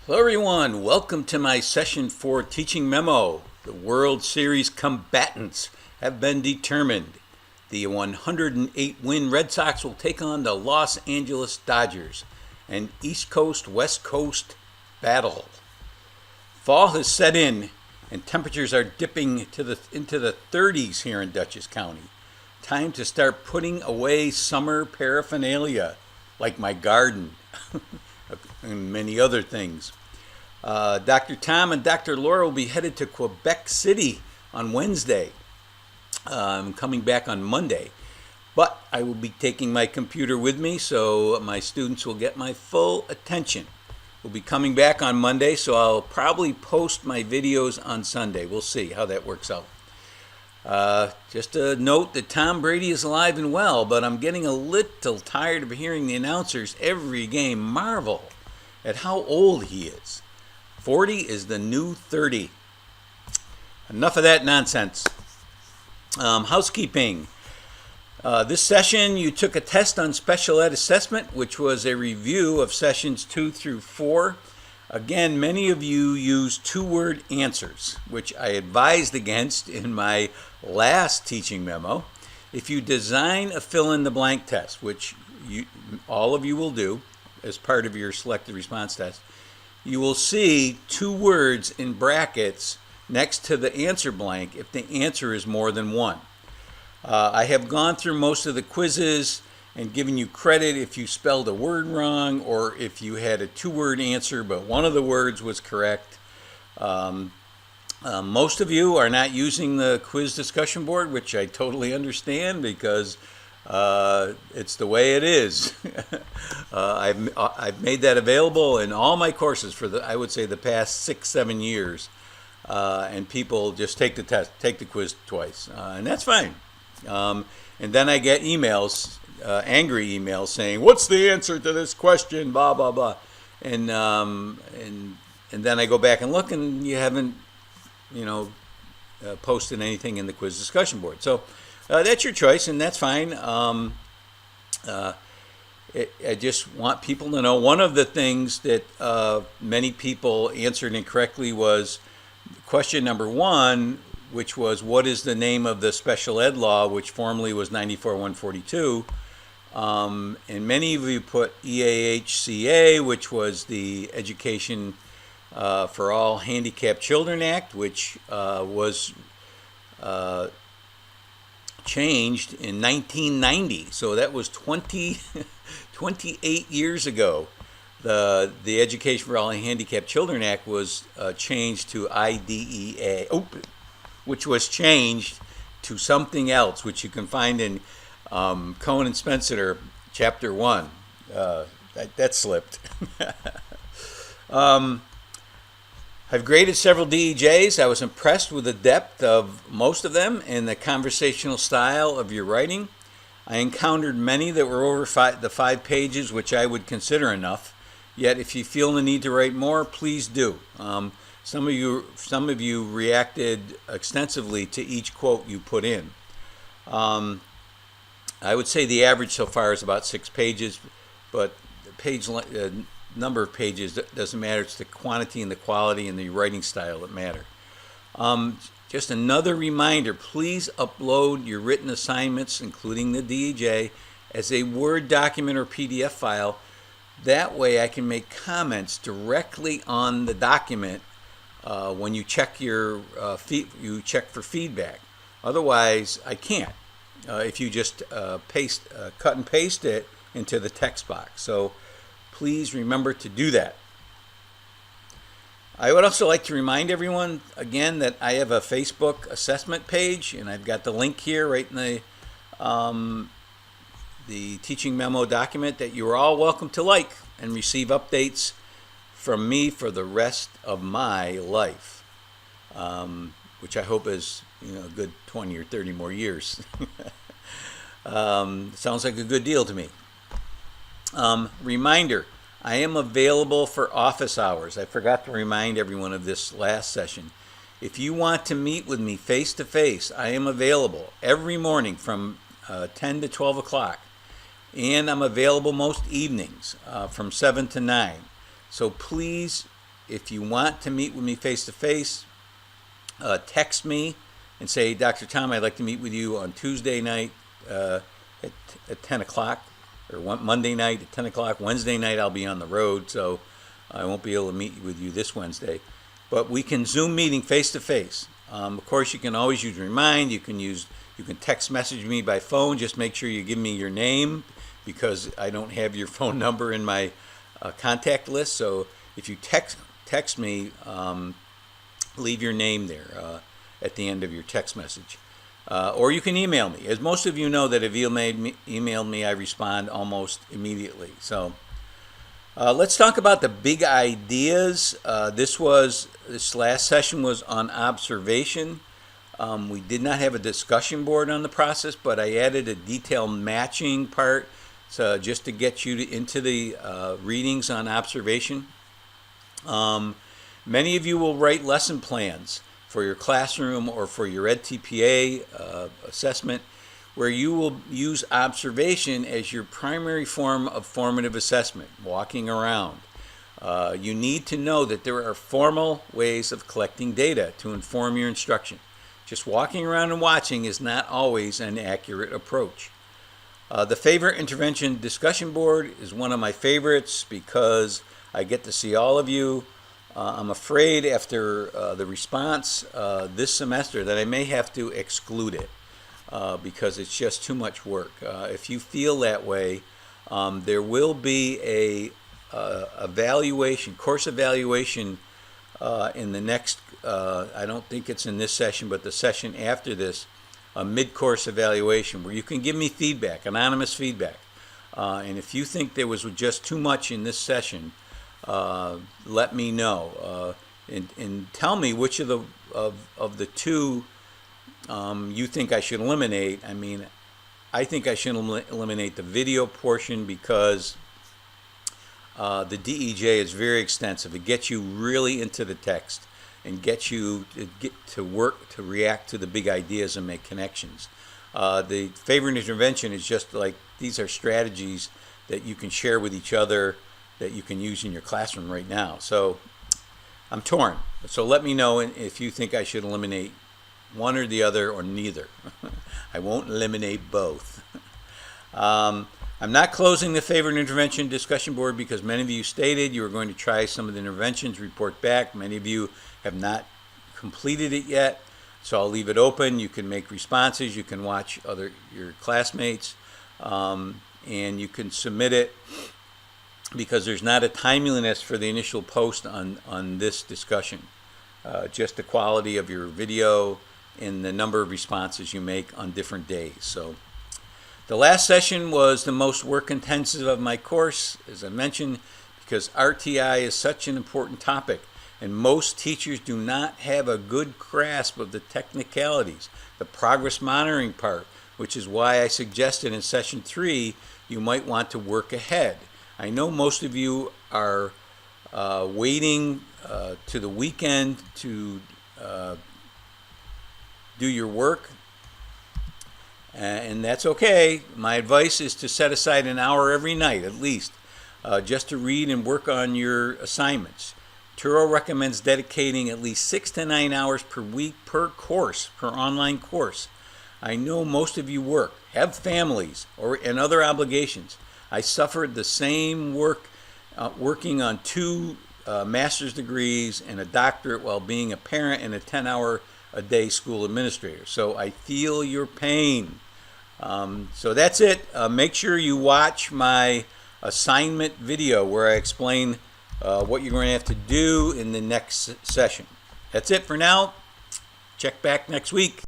Hello everyone, welcome to my session for Teaching Memo. The World Series combatants have been determined. The 108-win Red Sox will take on the Los Angeles Dodgers. An East Coast-West Coast battle. Fall has set in and temperatures are dipping into the 30s here in Dutchess County. Time to start putting away summer paraphernalia, like my garden and many other things. Dr. Tom and Dr. Laura will be headed to Quebec City on Wednesday. I'm coming back on Monday, but I will be taking my computer with me so my students will get my full attention. We'll be coming back on Monday, so I'll probably post my videos on Sunday. We'll see how that works out. Just a note that Tom Brady is alive and well, but I'm getting a little tired of hearing the announcers every game marvel at how old he is. 40 is the new 30. Enough of that nonsense. Housekeeping. This session you took a test on special ed assessment, which was a review of sessions 2 through 4. Again, many of you use two-word answers, which I advised against in my last teaching memo. If you design a fill-in-the-blank test, which all of you will do as part of your selected response test, you will see two words in brackets next to the answer blank if the answer is more than one. I have gone through most of the quizzes and given you credit if you spelled a word wrong or if you had a two-word answer but one of the words was correct. Most of you are not using the quiz discussion board, which I totally understand because it's the way it is. I've made that available in all my courses for I would say the past 6-7 years, and people just take the test, take the quiz twice, and that's fine. And then I get emails, angry emails saying, "What's the answer to this question?" Blah blah blah, and then I go back and look, and you haven't, posted anything in the quiz discussion board. So. That's your choice, and that's fine. I just want people to know one of the things that many people answered incorrectly was question number 1, which was what is the name of the special ed law, which formerly was 94-142. And many of you put EAHCA, which was the Education for All Handicapped Children Act, which was changed in 1990, so that was 28 years ago. The Education for All Handicapped Children Act was changed to IDEA, which was changed to something else, which you can find in Cohen and Spencer, Chapter 1. That slipped. I've graded several DEJs. I was impressed with the depth of most of them and the conversational style of your writing. I encountered many that were over the 5 pages, which I would consider enough. Yet, if you feel the need to write more, please do. Some of you reacted extensively to each quote you put in. I would say the average so far is about 6 pages, but the number of pages doesn't matter. It's the quantity and the quality and the writing style that matter. Just another reminder, please upload your written assignments, including the DEJ, as a Word document or PDF file. That way I can make comments directly on the document when you check you check for feedback. Otherwise, I can't. If you just cut and paste it into the text box. So please remember to do that. I would also like to remind everyone again that I have a Facebook assessment page, and I've got the link here right in the teaching memo document that you are all welcome to like and receive updates from me for the rest of my life, which I hope is a good 20 or 30 more years. Sounds like a good deal to me. Reminder, I am available for office hours. I forgot to remind everyone of this last session. If you want to meet with me face to face, I am available every morning from 10 to 12 o'clock. And I'm available most evenings from 7 to 9. So please if you want to meet with me face-to-face, text me and say, Dr. Tom, I'd like to meet with you on Tuesday night at 10 o'clock, or Monday night at 10 o'clock. Wednesday night I'll be on the road, so I won't be able to meet with you this Wednesday. But we can Zoom meeting face-to-face. Of course, you can always use Remind. You can text message me by phone. Just make sure you give me your name, because I don't have your phone number in my contact list. So if you text me, leave your name there at the end of your text message. Or you can email me. As most of you know that have emailed me, I respond almost immediately. So let's talk about the big ideas. This last session was on observation. We did not have a discussion board on the process, but I added a detailed matching part just to get you into the readings on observation. Many of you will write lesson plans for your classroom or for your EdTPA assessment, where you will use observation as your primary form of formative assessment, walking around. You need to know that there are formal ways of collecting data to inform your instruction. Just walking around and watching is not always an accurate approach. The favorite intervention discussion board is one of my favorites because I get to see all of you. I'm afraid after the response this semester that I may have to exclude it because it's just too much work. If you feel that way, there will be a course evaluation in the next, I don't think it's in this session, but the session after this, a mid-course evaluation where you can give me feedback, anonymous feedback. And if you think there was just too much in this session, let me know and tell me which of the two you think I should eliminate. I mean, I think I should eliminate the video portion because the DEJ is very extensive. It gets you really into the text and gets you to work to react to the big ideas and make connections. The favorite intervention is just like, these are strategies that you can share with each other that you can use in your classroom right now. So I'm torn. So let me know if you think I should eliminate one or the other or neither. I won't eliminate both. I'm not closing the favorite intervention discussion board because many of you stated you were going to try some of the interventions, report back. Many of you have not completed it yet, so I'll leave it open. You can make responses. You can watch your classmates, and you can submit it, because there's not a timeliness for the initial post on this discussion, just the quality of your video and the number of responses you make on different days. So the last session was the most work intensive of my course, as I mentioned, because RTI is such an important topic and most teachers do not have a good grasp of the technicalities, the progress monitoring part, which is why I suggested in session 3 you might want to work ahead. I know most of you are waiting to the weekend to do your work, and that's okay. My advice is to set aside an hour every night at least just to read and work on your assignments. Turo recommends dedicating at least 6 to 9 hours per week per course, per online course. I know most of you work, have families, and other obligations. I suffered the same working on 2 master's degrees and a doctorate while being a parent and a 10-hour-a-day school administrator. So I feel your pain. So that's it. Make sure you watch my assignment video where I explain what you're going to have to do in the next session. That's it for now. Check back next week.